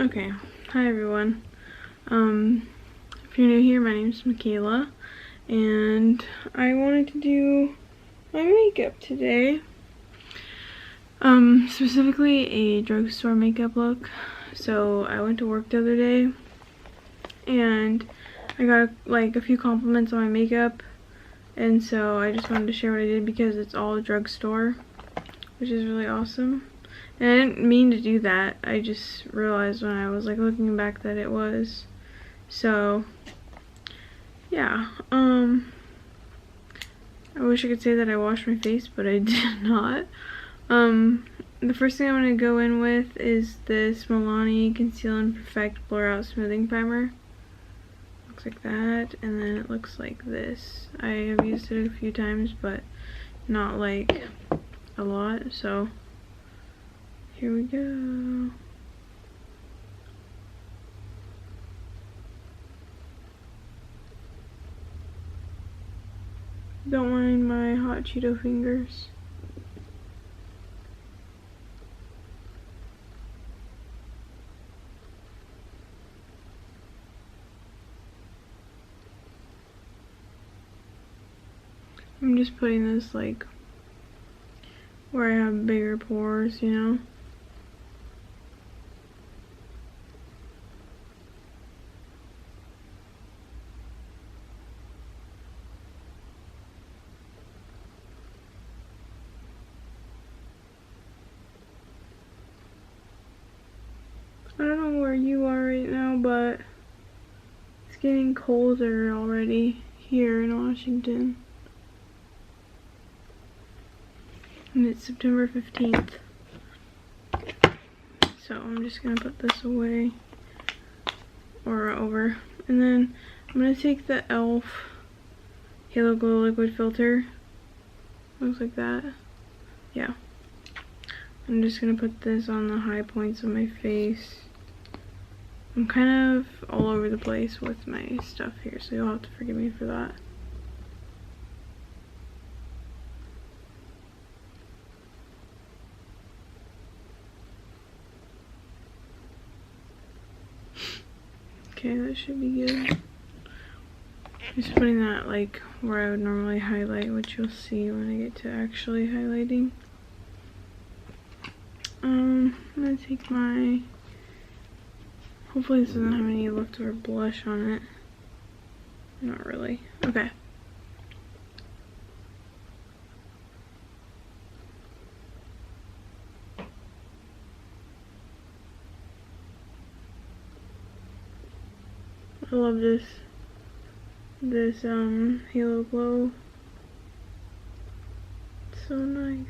Okay, hi everyone. If you're new here, my name's Makayla, and I wanted to do my makeup today. Specifically a drugstore makeup look. So I went to work the other day, and I got like a few compliments on my makeup, and so I just wanted to share what I did because it's all drugstore, which is really awesome. And I didn't mean to do that. I just realized when I was like looking back that it was. So yeah, I wish I could say that I washed my face, but I did not. The first thing I'm going to go in with is this Milani Conceal and Perfect Blur Out Smoothing Primer. Looks like that, and then it looks like this. I have used it a few times, but not like a lot, so here we go. Don't mind my hot Cheeto fingers. I'm just putting this like where I have bigger pores, you know. I don't know where you are right now, but it's getting colder already here in Washington. And it's September 15th. So I'm just gonna put this away or over. And then I'm gonna take the e.l.f. Halo Glow Liquid Filter. Looks like that. Yeah. I'm just gonna put this on the high points of my face. I'm kind of all over the place with my stuff here, so you'll have to forgive me for that. Okay, that should be good. Just putting that like where I would normally highlight, which you'll see when I get to actually highlighting. I'm gonna take my, hopefully this doesn't have any leftover blush on it. Not really. Okay. I love this Halo Glow. It's so nice.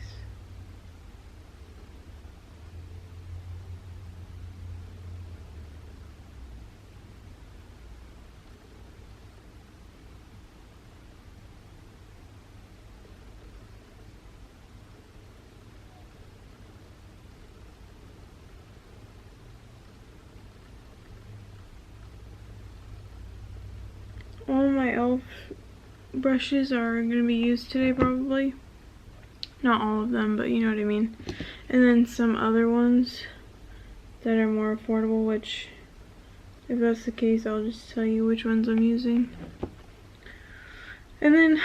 All my e.l.f. brushes are going to be used today probably. Not all of them, but you know what I mean. And then some other ones that are more affordable, which if that's the case, I'll just tell you which ones I'm using. And then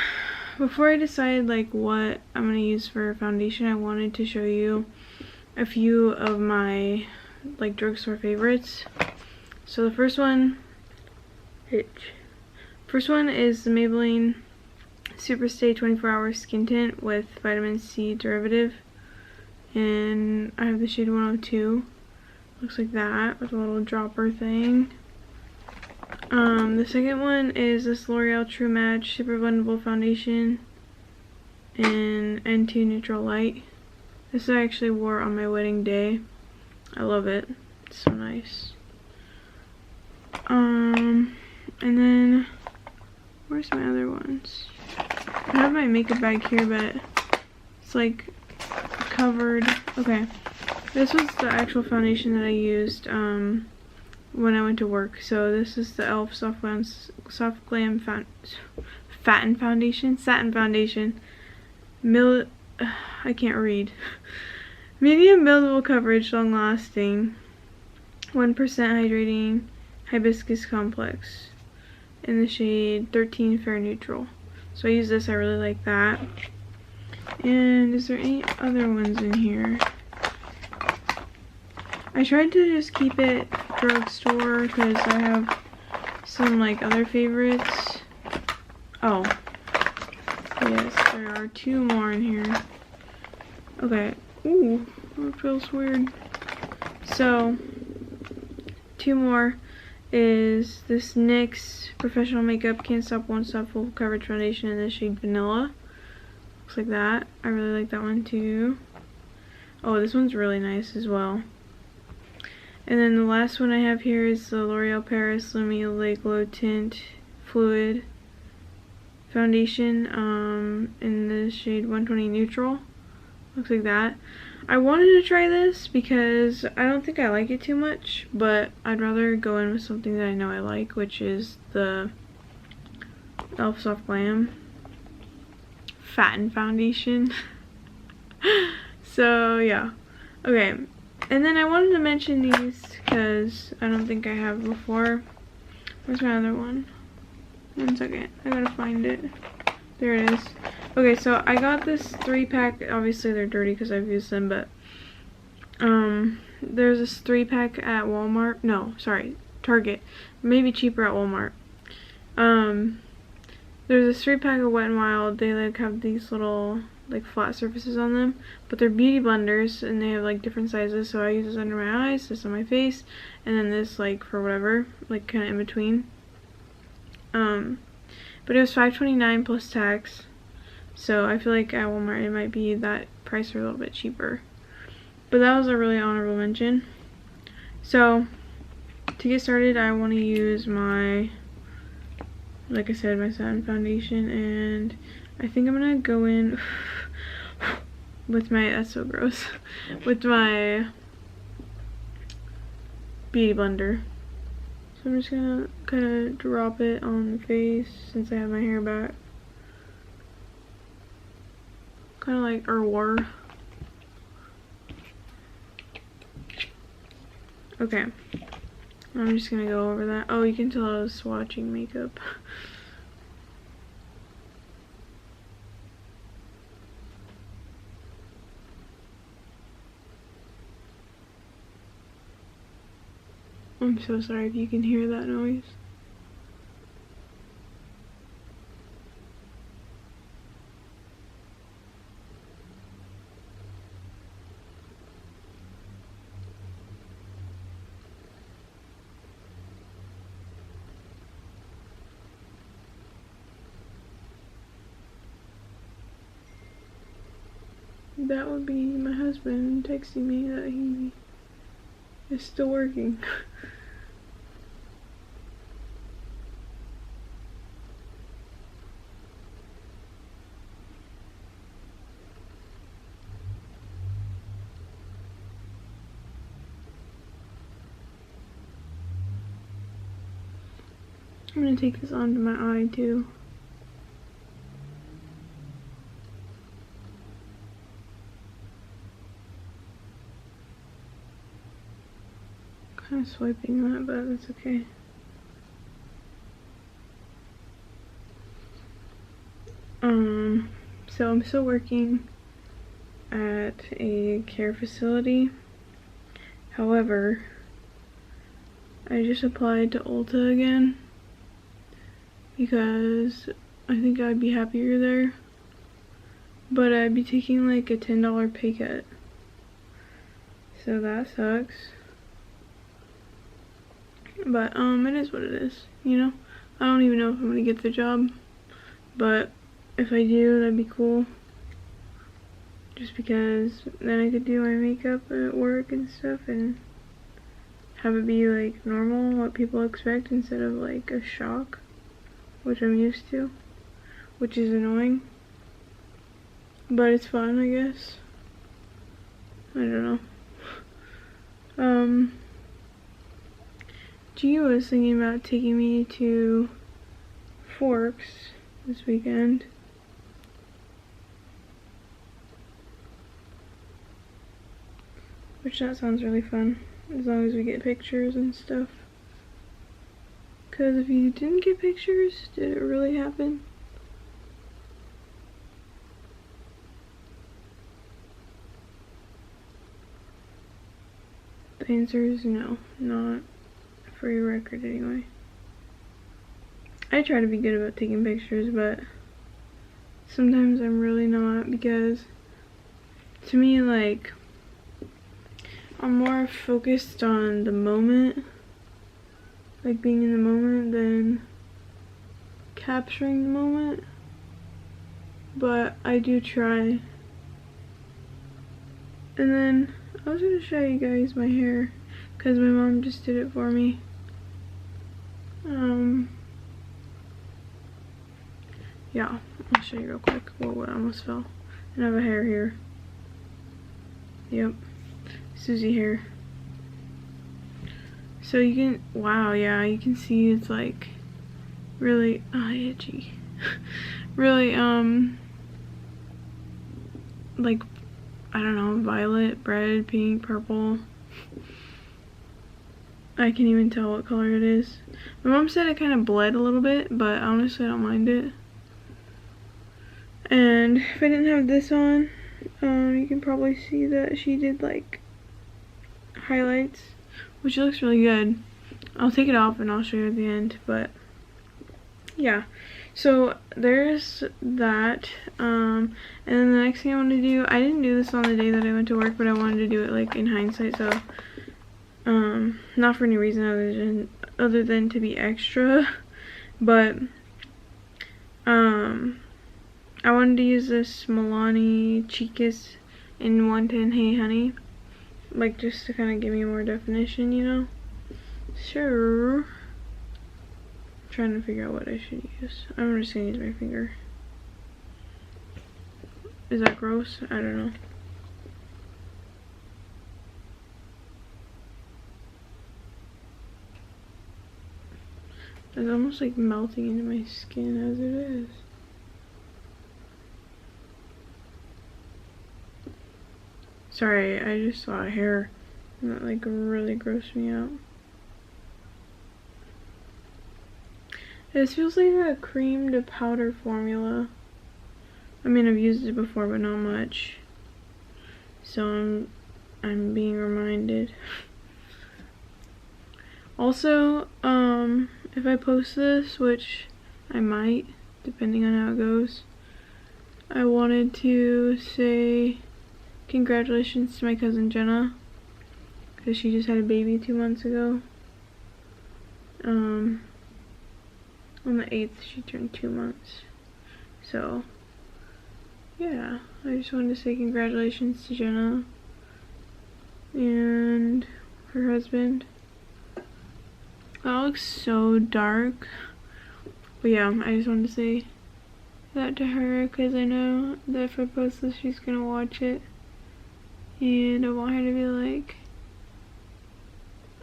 before I decide like what I'm going to use for foundation, I wanted to show you a few of my like drugstore favorites. So the first one is the Maybelline Superstay 24-Hour Skin Tint with Vitamin C Derivative. And I have the shade 102. Looks like that with a little dropper thing. The second one is this L'Oreal True Match Super Blendable Foundation in N2 Neutral Light. This I actually wore on my wedding day. I love it. It's so nice. And then where's my other ones? I have my makeup bag here, but it's like covered. Okay, this was the actual foundation that I used when I went to work. So this is the e.l.f. Soft Glam Satin Foundation. I can't read. Medium buildable coverage, long lasting. 1% hydrating hibiscus complex in the shade 13 Fair Neutral. So I use this, I really like that. And is there any other ones in here? I tried to just keep it drugstore because I have some like other favorites. Oh, yes, there are 2 more in here. Okay, ooh, that feels weird. So, 2 more is this NYX Professional Makeup Can't Stop Won't Stop Full Coverage Foundation in the shade Vanilla. Looks like that. I really like that one too. Oh, this one's really nice as well. And then the last one I have here is the L'Oreal Paris Lumi Lait Glow Tint Fluid Foundation in the shade 120 Neutral. Looks like that. I wanted to try this because I don't think I like it too much, but I'd rather go in with something that I know I like, which is the e.l.f. Soft Glam Fatten Foundation. So yeah, okay. And then I wanted to mention these because I don't think I have before. Where's my other one? 1 second, I gotta find it. There it is. Okay, so I got this 3-pack. Obviously they're dirty because I've used them, but there's this 3-pack at Walmart. No, sorry, Target. Maybe cheaper at Walmart. There's this 3-pack of Wet n Wild. They like have these little like flat surfaces on them, but they're beauty blenders and they have like different sizes. So I use this under my eyes, this on my face, and then this like for whatever, like kind of in between. But it was $5.29 plus tax. So I feel like at Walmart it might be that price or a little bit cheaper. But that was a really honorable mention. So to get started, I want to use my, like I said, my satin foundation, and I think I'm gonna go in with my, that's so gross, with my beauty blender. So I'm just gonna kind of drop it on the face since I have my hair back. Kind of like war. Okay. I'm just gonna go over that. Oh, you can tell I was swatching makeup. I'm so sorry if you can hear that noise. That would be my husband texting me that he is still working. I'm gonna take this onto my eye too. Kind of swiping that, but that's okay. So I'm still working at a care facility. However, I just applied to Ulta again because I think I'd be happier there, but I'd be taking like a $10 pay cut, so that sucks. But it is what it is, you know. I don't even know if I'm gonna get the job, but if I do, that'd be cool, just because then I could do my makeup at work and stuff and have it be like normal, what people expect, instead of like a shock, which I'm used to, which is annoying, but it's fun, I guess. I don't know. Gia was thinking about taking me to Forks this weekend. Which that sounds really fun. as long as we get pictures and stuff. Because if you didn't get pictures, did it really happen? The answer is no, not for your record anyway. I try to be good about taking pictures, but sometimes I'm really not, because to me, like, I'm more focused on the moment, like being in the moment, than capturing the moment. But I do try. And then I was gonna show you guys my hair, because my mom just did it for me. Yeah, I'll show you real quick. Whoa, I almost fell. And I have a hair here. Yep, Susie hair. So you can, wow, yeah, you can see it's like really, itchy. Really, like, I don't know, violet, red, pink, purple. I can't even tell what color it is. My mom said it kind of bled a little bit, but honestly I don't mind it. And if I didn't have this on, you can probably see that she did like highlights, which looks really good. I'll take it off and I'll show you at the end, but yeah. So there's that, and then the next thing I want to do, I didn't do this on the day that I went to work, but I wanted to do it like in hindsight, so not for any reason other than to be extra, but I wanted to use this Milani Chicas in 110 Hey Honey, like just to kind of give me more definition, you know. Sure. I'm trying to figure out what I should use. I'm just gonna use my finger. Is that gross? I don't know. It's almost like melting into my skin as it is. Sorry, I just saw a hair and that like really grossed me out. This feels like a cream to powder formula. I mean, I've used it before, but not much. So I'm being reminded. Also, if I post this, which I might, depending on how it goes, I wanted to say congratulations to my cousin Jenna, because she just had a baby 2 months ago. On the 8th she turned 2 months. So yeah, I just wanted to say congratulations to Jenna and her husband. That looks so dark, but yeah, I just wanted to say that to her, because I know that if I post this she's gonna watch it, and I want her to be like,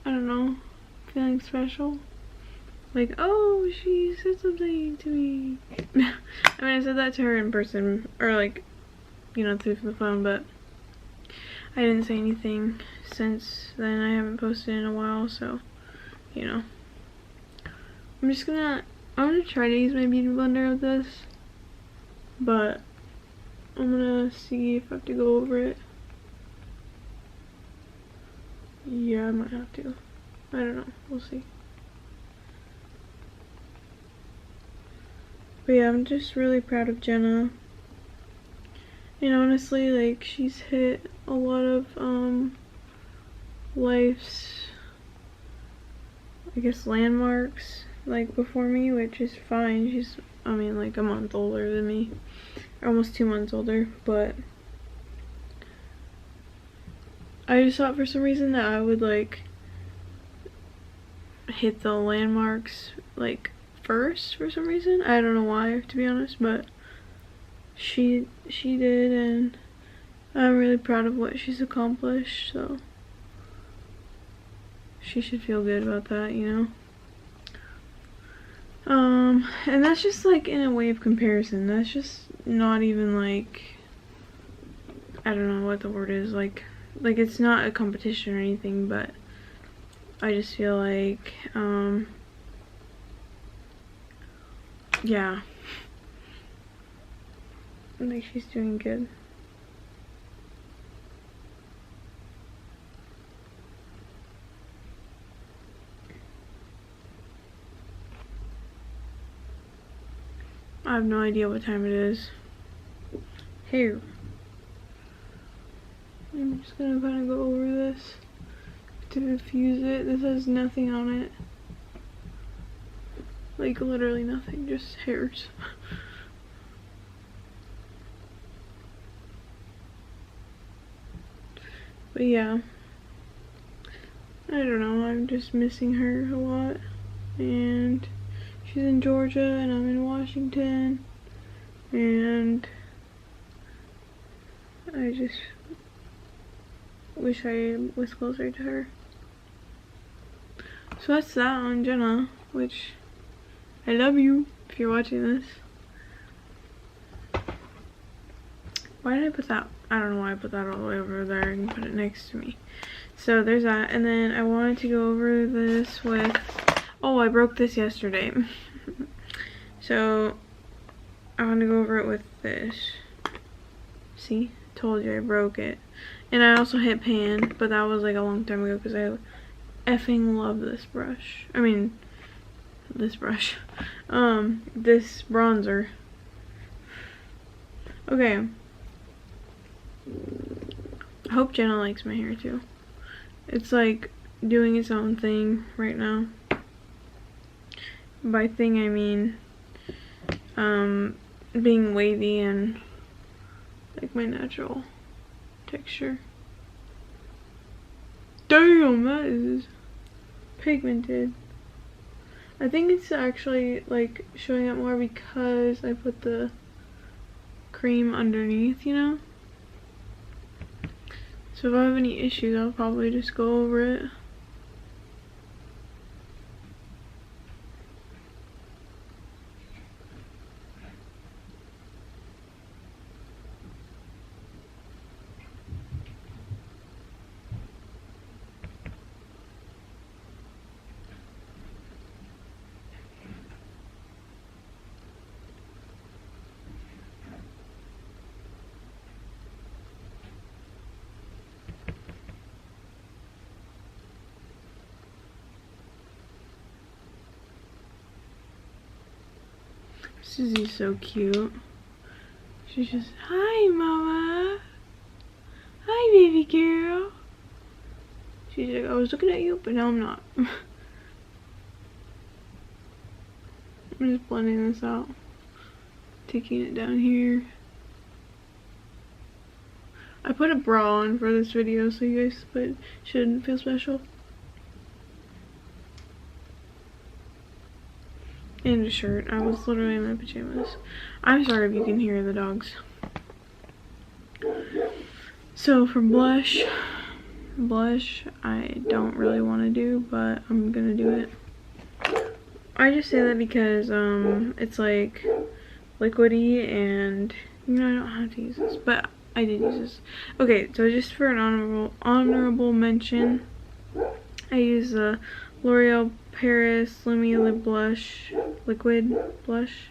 I don't know, feeling special. Like, oh, she said something to me. I mean, I said that to her in person, or like, you know, through the phone, but I didn't say anything since then. I haven't posted in a while, so, you know. I'm gonna try to use my beauty blender with this, but I'm gonna see if I have to go over it. Yeah, I might have to. I don't know, we'll see. But yeah, I'm just really proud of Jenna. And honestly, like, she's hit a lot of life's, I guess, landmarks, like, before me, which is fine. She's, I mean, like, a month older than me, almost 2 months older, but I just thought for some reason that I would, like, hit the landmarks, like, first for some reason. I don't know why, to be honest, but she did, and I'm really proud of what she's accomplished, so she should feel good about that, you know. And that's just like in a way of comparison. That's just not even like, I don't know what the word is, like it's not a competition or anything, but I just feel like, yeah, like she's doing good. I have no idea what time it is. Here. I'm just gonna kind of go over this to diffuse it. This has nothing on it. Like literally nothing, just hairs. But yeah. I don't know, I'm just missing her a lot. And she's in Georgia and I'm in Washington. And I just wish I was closer to her. So that's that on Jenna, which I love you if you're watching this. Why did I put that? I don't know why I put that all the way over there and put it next to me. So there's that. And then I wanted to go over this with, oh, I broke this yesterday. So I want to go over it with this. See? Told you I broke it. And I also hit pan, but that was like a long time ago because I effing love this brush. I mean, this brush. This bronzer. Okay. I hope Jenna likes my hair too. It's like doing its own thing right now. By thing I mean being wavy and like my natural texture. Damn, that is pigmented. I think it's actually like showing up more because I put the cream underneath, you know? So if I have any issues, I'll probably just go over it. Susie's so cute. She's just, hi mama. Hi baby girl. She's like, I was looking at you, but now I'm not. I'm just blending this out. Taking it down here. I put a bra on for this video so you guys shouldn't feel special. And a shirt. I was literally in my pajamas. I'm sorry if you can hear the dogs. So for blush I don't really want to do, but I'm gonna do it. I just say that because it's like liquidy and you know I don't have to use this, but I did use this. Okay, so just for an honorable mention, I use the L'Oreal Paris Lumi Lip Blush, liquid blush,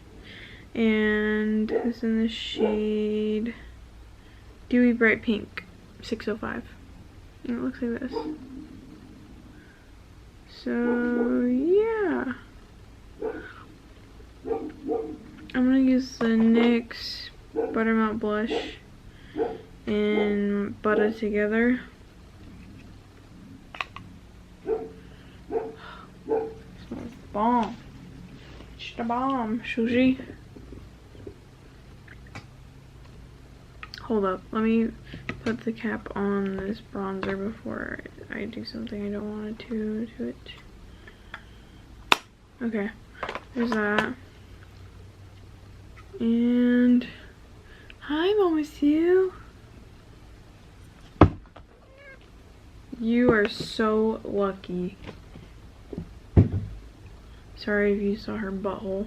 and it's in the shade Dewy Bright Pink 605, and it looks like this. So yeah, I'm gonna use the NYX Buttermelt Blush and butter together. Smells bomb. It's the bomb, Susie. Hold up, let me put the cap on this bronzer before I do something I don't want to do it. Okay, there's that. And hi, Mama Sue. You are so lucky. Sorry if you saw her butthole.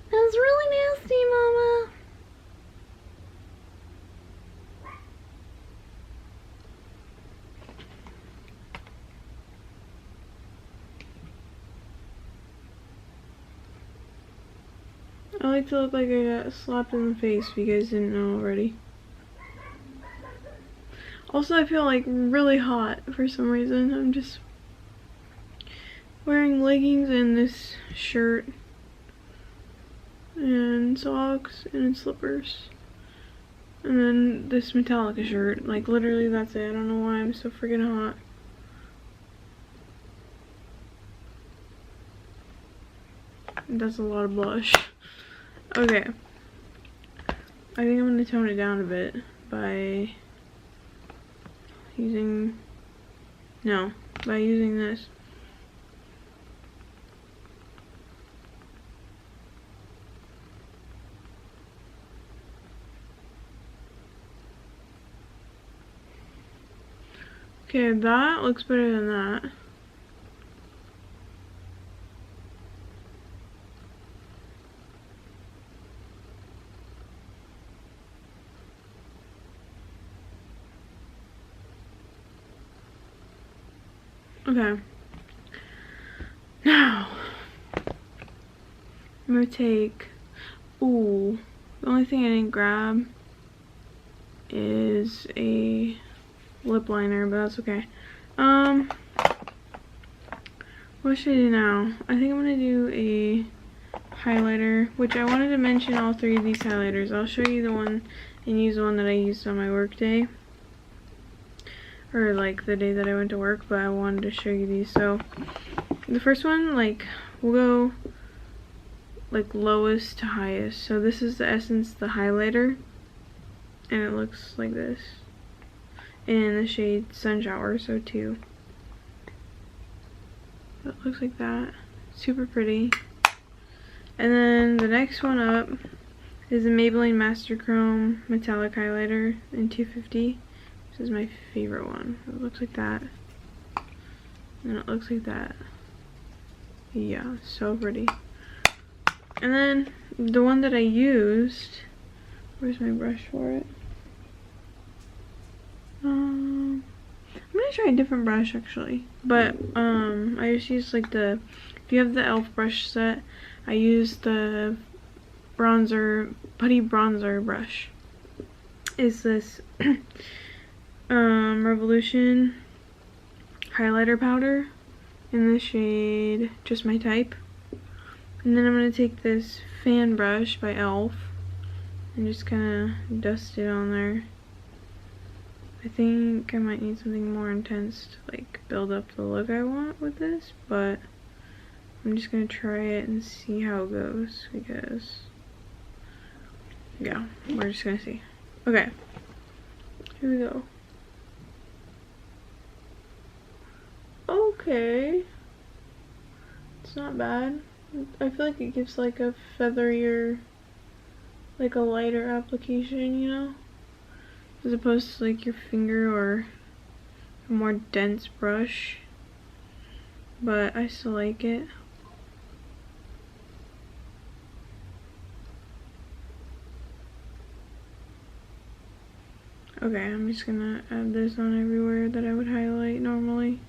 That was really nasty, Mama. like to look like I got slapped in the face if you guys didn't know already. Also, I feel like really hot for some reason. I'm just wearing leggings and this shirt and socks and slippers. And then this Metallica shirt. Like, literally that's it. I don't know why I'm so freaking hot. That's a lot of blush. Okay. I think I'm gonna tone it down a bit by using this. Okay, that looks better than that. Okay. Now, I'm gonna take, the only thing I didn't grab is a lip liner, but that's okay. What should I do now? I think I'm gonna do a highlighter, which I wanted to mention all three of these highlighters. I'll show you the one and use the one that I used on my work day, or like the day that I went to work, but I wanted to show you these. So the first one, like, we'll go like lowest to highest. So this is the Essence, the highlighter, and it looks like this in the shade Sun Shower, so 2. It looks like that. Super pretty. And then the next one up is the Maybelline Master Chrome Metallic Highlighter in 250. This is my favorite one. It looks like that. And it looks like that. Yeah, so pretty. And then the one that I used, where's my brush for it? I'm gonna try a different brush actually. But I just used like if you have the e.l.f. brush set, I used the putty bronzer brush. Is this Revolution highlighter powder in the shade Just My Type. And then I'm going to take this fan brush by e.l.f. and just kind of dust it on there. I think I might need something more intense to like build up the look I want with this, but I'm just going to try it and see how it goes, because yeah, we're just going to see. Okay, here we go. Okay, it's not bad. I feel like it gives like a featherier, like a lighter application, you know, as opposed to like your finger or a more dense brush, but I still like it. Okay, I'm just gonna add this on everywhere that I would highlight normally.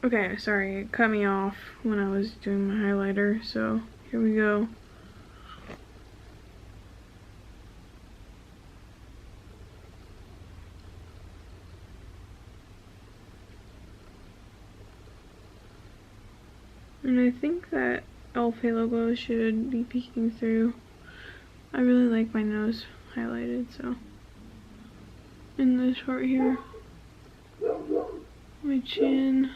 Okay, sorry, it cut me off when I was doing my highlighter, so here we go. And I think that e.l.f. Halo Glow should be peeking through. I really like my nose highlighted, so. In this part here. My chin.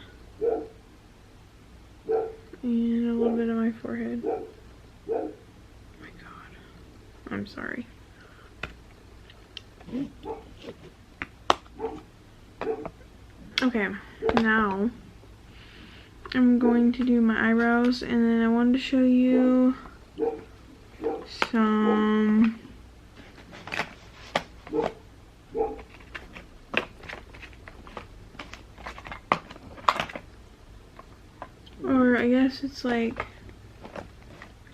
And a little bit of my forehead. Oh my god. I'm sorry. Okay, now I'm going to do my eyebrows, and then I wanted to show you some I guess it's like,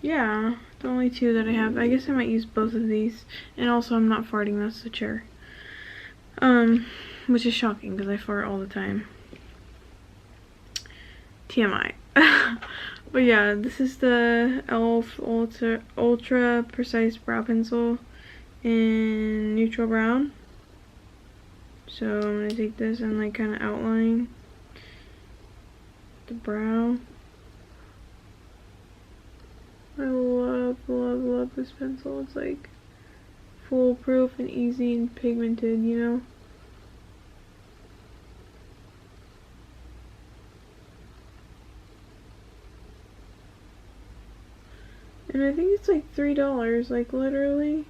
yeah, the only 2 that I have. I guess I might use both of these. And also, I'm not farting, that's the chair. Which is shocking because I fart all the time. TMI. But yeah, this is the e.l.f. Ultra Precise Brow Pencil in neutral brown. So I'm gonna take this and like kind of outline the brow. I love this pencil. It's like foolproof and easy and pigmented, you know? And I think it's like $3, like literally.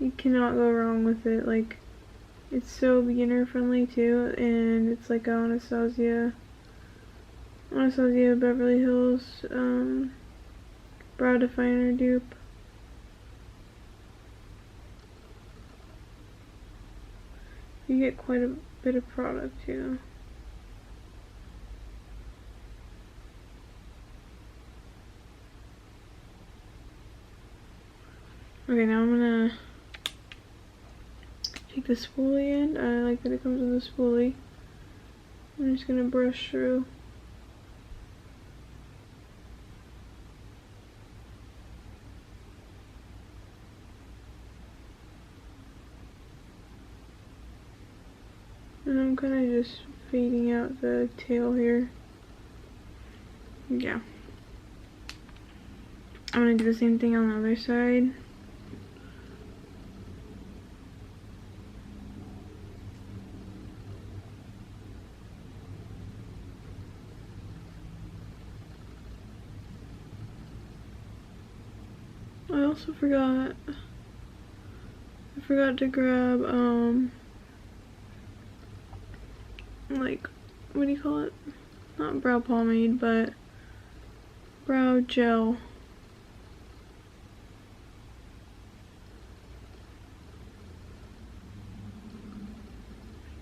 You cannot go wrong with it. Like, it's so beginner friendly too, and it's like Anastasia Beverly Hills brow definer dupe. You get quite a bit of product too. Okay, now I'm gonna take the spoolie in. I like that it comes with a spoolie. I'm just gonna brush through. And I'm kind of just fading out the tail here. Yeah. I'm gonna do the same thing on the other side. I also forgot to grab like, what do you call it? Not brow pomade, but brow gel.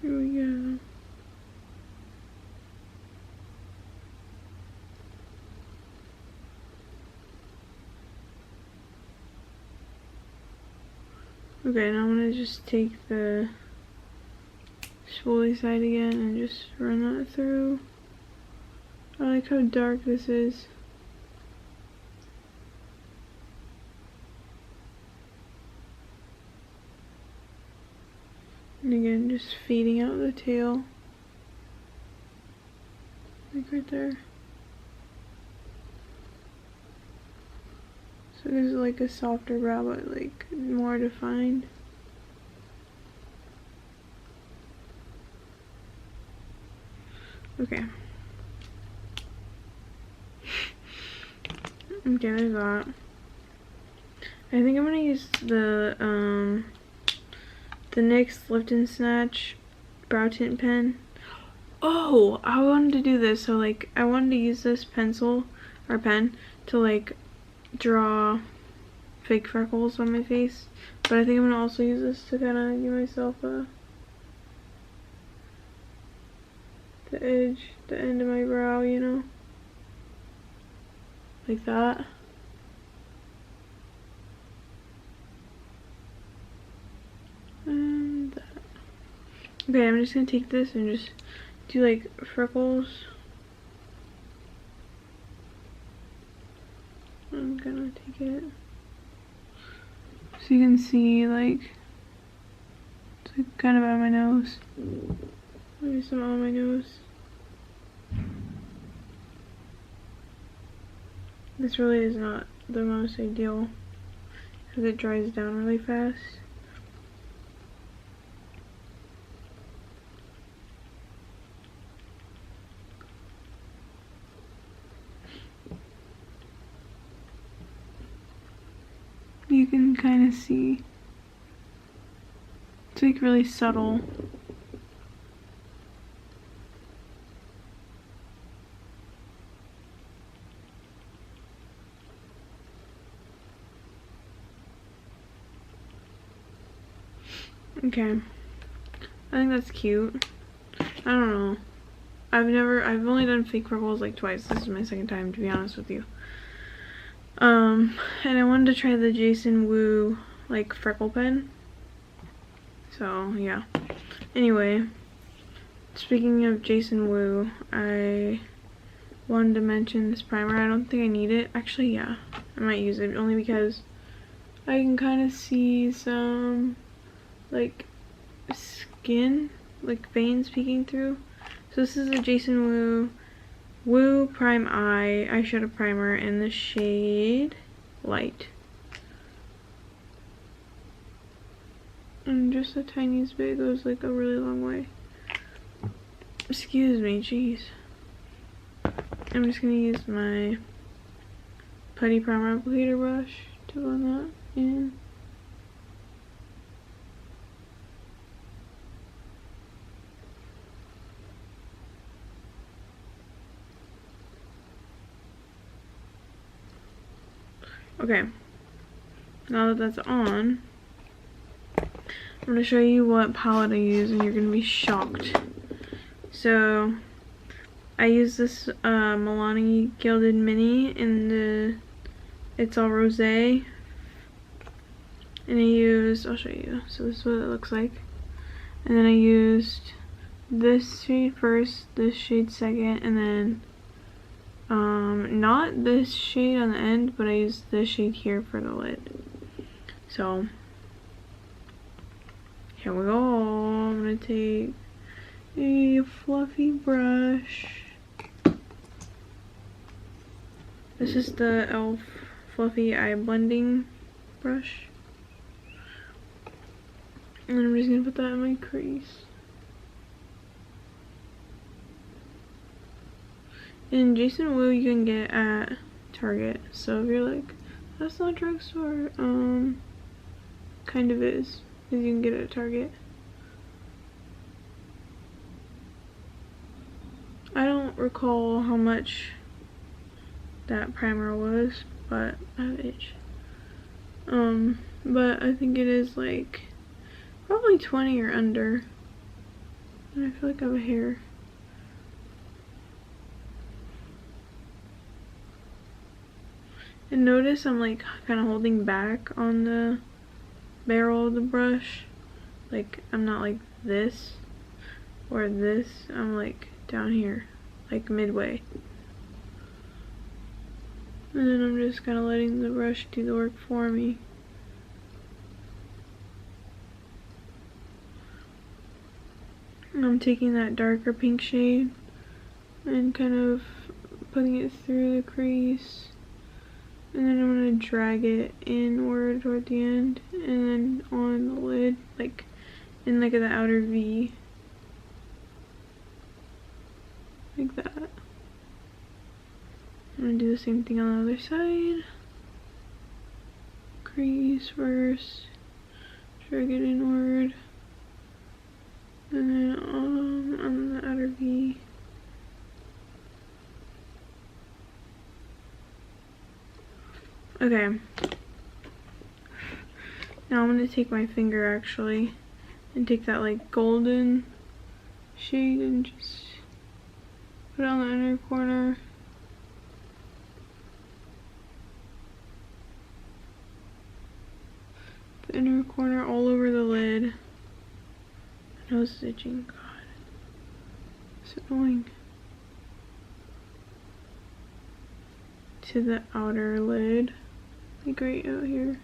Here we go. Okay, now I'm gonna just take the spoolie side again and just run that through. I like how dark this is. And again, just feeding out the tail. Like right there. So there's like a softer brow, but like more defined. Okay. Okay, there's that. I think I'm gonna use the NYX Lift and Snatch brow tint pen. Oh, I wanted to do this. So like, I wanted to use this pencil or pen to like draw fake freckles on my face, but I think I'm gonna also use this to kind of give myself the end of my brow, you know, like that. And that. Okay, I'm just gonna take this and just do like freckles. I'm gonna take it so you can see like it's like kind of on my nose. Maybe some on my nose. This really is not the most ideal because it dries down really fast. You can kind of see it's like really subtle. Okay, I think that's cute. I don't know. I've only done fake freckles like twice. This is my second time, to be honest with you. And I wanted to try the Jason Wu like freckle pen. So yeah. Anyway, speaking of Jason Wu, I wanted to mention this primer. I don't think I need it. Actually, yeah, I might use it only because I can kind of see some like skin, like veins peeking through. So this is a Jason Woo Prime Eye eyeshadow primer in the shade Light. And just the tiniest bit goes like a really long way. Excuse me, jeez. I'm just gonna use my putty primer applicator brush to blend that in. Okay, now that that's on, I'm going to show you what palette I use and you're going to be shocked. So, I use this Milani Gilded Mini in the It's All Rosé. And I used, I'll show you, so this is what it looks like. And then I used this shade first, this shade second, and then not this shade on the end, but I used this shade here for the lid. So here we go. I'm gonna take a fluffy brush. This is the e.l.f. Fluffy Eye Blending brush. And I'm just gonna put that in my crease. And Jason Woo you can get at Target. So if you're like, that's not drugstore, kind of is, because you can get it at Target. I don't recall how much that primer was, but I have itch. But I think it is like probably 20 or under. And I feel like I have a hair. And notice I'm like kind of holding back on the barrel of the brush. Like I'm not like this or this. I'm like down here, like midway. And then I'm just kind of letting the brush do the work for me. And I'm taking that darker pink shade and kind of putting it through the crease. And then I'm going to drag it inward toward the end, and then on the lid, like in like the outer V. Like that. I'm going to do the same thing on the other side. Crease first, drag it inward, and then on the outer V. Okay, now I'm going to take my finger actually and take that like golden shade and just put it on the inner corner. The inner corner all over the lid. My nose is itching, God, it's annoying. To the outer lid. Like right out here.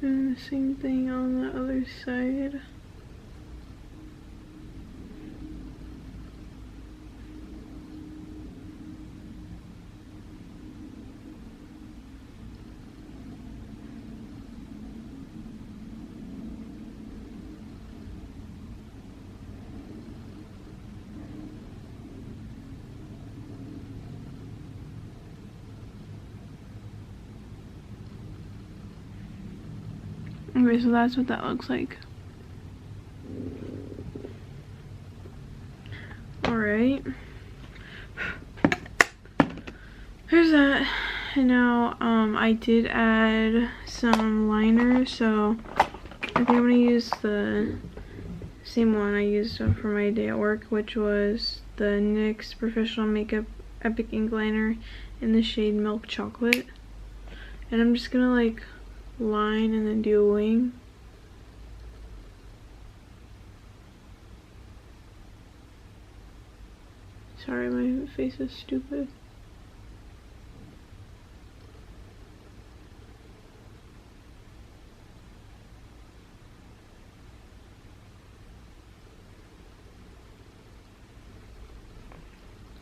And the same thing on the other side. Okay, so that's what that looks like. Alright. Here's that. And now, I did add some liner, so I think I'm gonna use the same one I used for my day at work, which was the NYX Professional Makeup Epic Ink Liner in the shade Milk Chocolate. And I'm just gonna like line and then do a wing. Sorry, my face is stupid.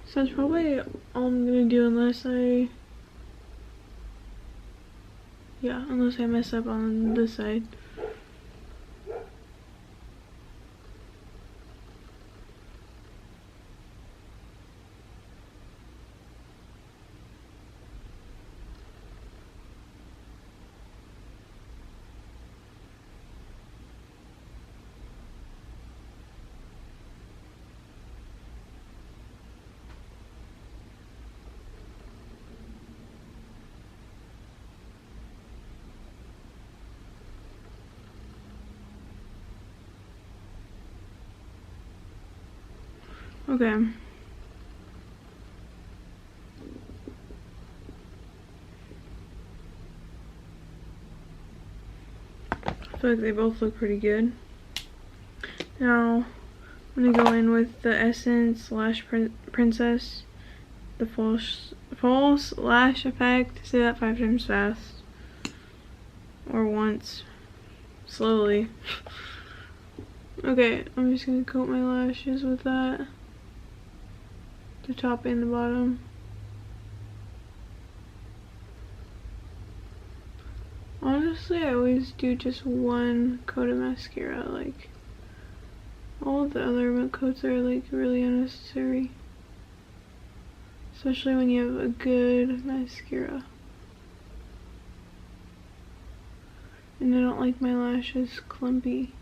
So that's probably all I'm gonna do unless I mess up on this side. Okay. I feel like they both look pretty good. Now, I'm gonna go in with the Essence Lash Princess, the false lash effect. Say that 5 times fast. Or once. Slowly. Okay, I'm just gonna coat my lashes with that. The top and the bottom. Honestly, I always do just one coat of mascara. Like, all of the other coats are like really unnecessary. Especially when you have a good mascara. And I don't like my lashes clumpy.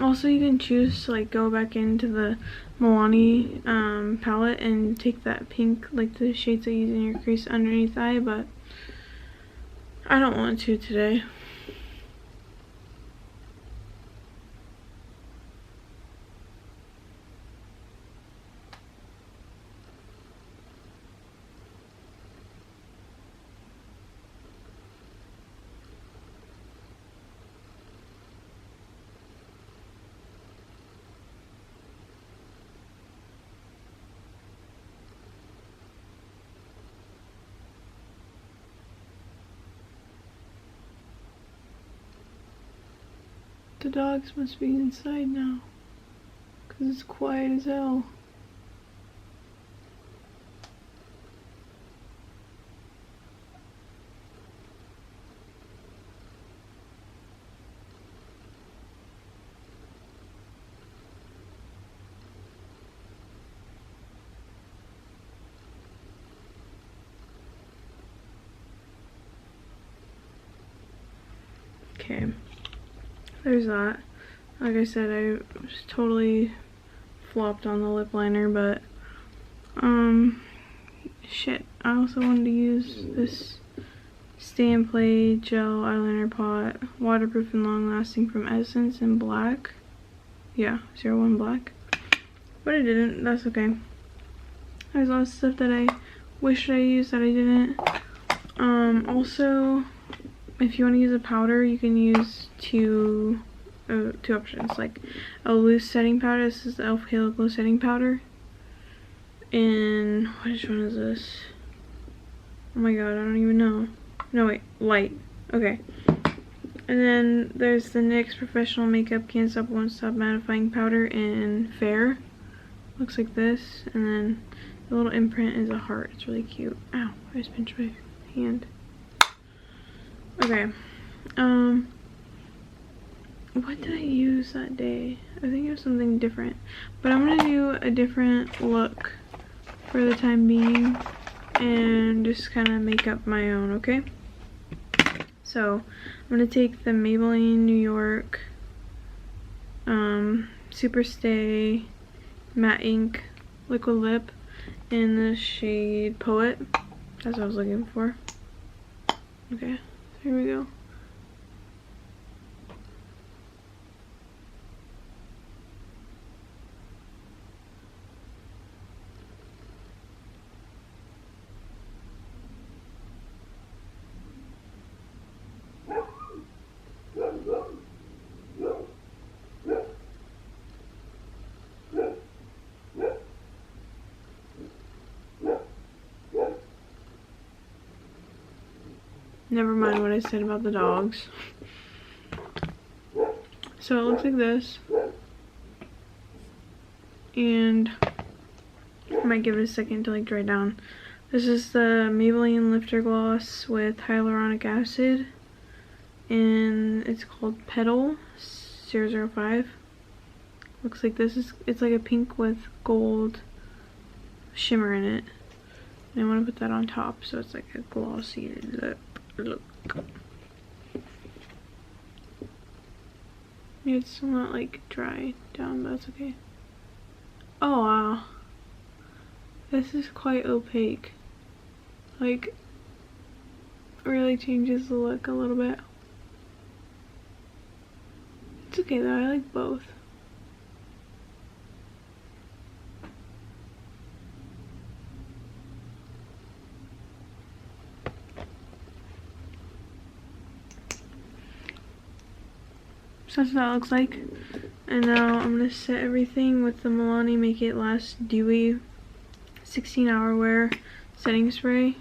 Also, you can choose to like go back into the Milani palette and take that pink, like the shades I use in your crease underneath the eye, but I don't want to today. The dogs must be inside now, because it's quiet as hell. Okay. There's that. Like I said, I was totally flopped on the lip liner, but shit. I also wanted to use this Stay and Play gel eyeliner pot, waterproof and long lasting, from Essence in black. Yeah, 01 black. But I didn't. That's okay. There's a lot of stuff that I wished I used that I didn't. Also, if you want to use a powder, you can use two options, like a loose setting powder. This is the e.l.f. Halo Glow setting powder, and which one is this? Oh my god, I don't even know. No, wait, light. Okay. And then there's the NYX Professional Makeup Can't Stop Won't Stop Mattifying Powder in Fair. Looks like this, and then the little imprint is a heart. It's really cute. Ow, I just pinched my hand. Okay. What did I use that day? I think it was something different. But I'm gonna do a different look for the time being and just kind of make up my own, okay? So, I'm gonna take the Maybelline New York Super Stay Matte Ink Liquid Lip in the shade Poet. That's what I was looking for. Okay, so here we go. Never mind what I said about the dogs. So it looks like this. And I might give it a second to like dry down. This is the Maybelline Lifter Gloss with hyaluronic acid. And it's called Petal 005. Looks like this is, it's like a pink with gold shimmer in it. And I want to put that on top so it's like a glossy look. It's still not like dry down, but that's okay. Oh wow. This is quite opaque. Like, really changes the look a little bit. It's okay though, I like both. So that's what that looks like. And now I'm gonna set everything with the Milani Make It Last Dewy 16-hour wear setting spray.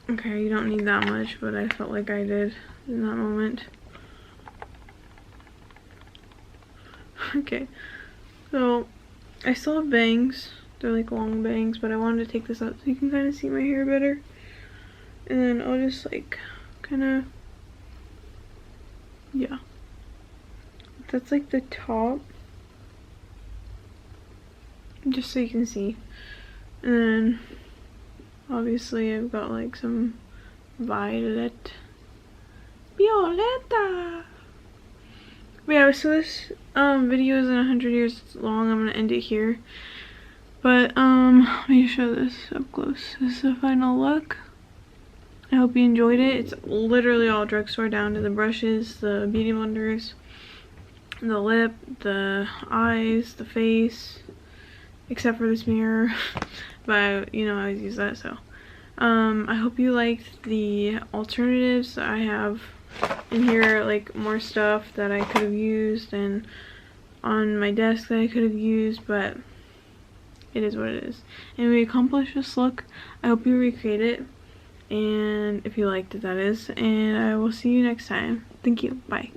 Okay, you don't need that much, but I felt like I did in that moment. Okay, so I still have bangs. They're like long bangs, but I wanted to take this out so you can kind of see my hair better. And then I'll just like kind of, yeah. That's like the top. Just so you can see. And then obviously I've got like some Violetta. But yeah, so this video isn't 100 years long. I'm gonna end it here. But let me show this up close. This is the final look. I hope you enjoyed it. It's literally all drugstore down to the brushes, the beauty blenders, the lip, the eyes, the face, except for this mirror. But you know, I always use that, so. I hope you liked the alternatives. I have in here like more stuff that I could have used and on my desk that I could have used, but it is what it is. And we accomplished this look. I hope you recreate it, and if you liked it, that is. And I will see you next time. Thank you. Bye.